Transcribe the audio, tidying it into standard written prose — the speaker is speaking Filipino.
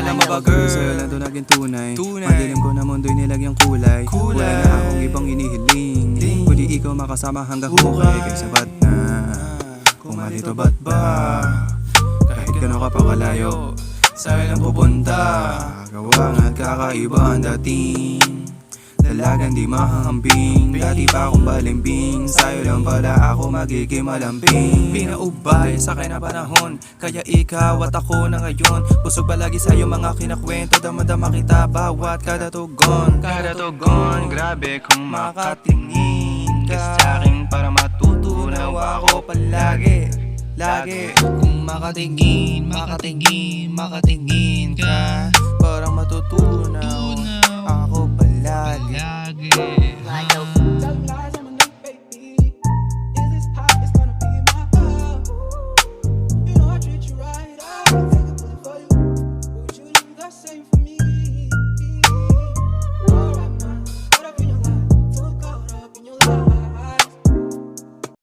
Akala mo ba girl, sa'yo lang to naging tunay. Madilim ko na mundo'y nilagyang kulay. Wala na akong ibang inihiling, kundi ikaw makasama hanggang hukay. Kaya sapat na kung malito ba't ba, kahit gano'n ka pa kalayo, sa'yo lang pupunta. Gawa nga't kakaiba ang dating, dalagang di mahahambing. Dati pa akong balimbing, sa'yo lang pala ako magiging malambing. Pinaubay sa akin na panahon, kaya ikaw at ako na ngayon. Busog palagi sa'yo mga kinakwento, dama-dama kita bawat kada tugon. Kada tugon, grabe kung makatingin ka sa'kin para matutunaw ako palagi. Kung makatingin ka, parang matutunaw ako palagi.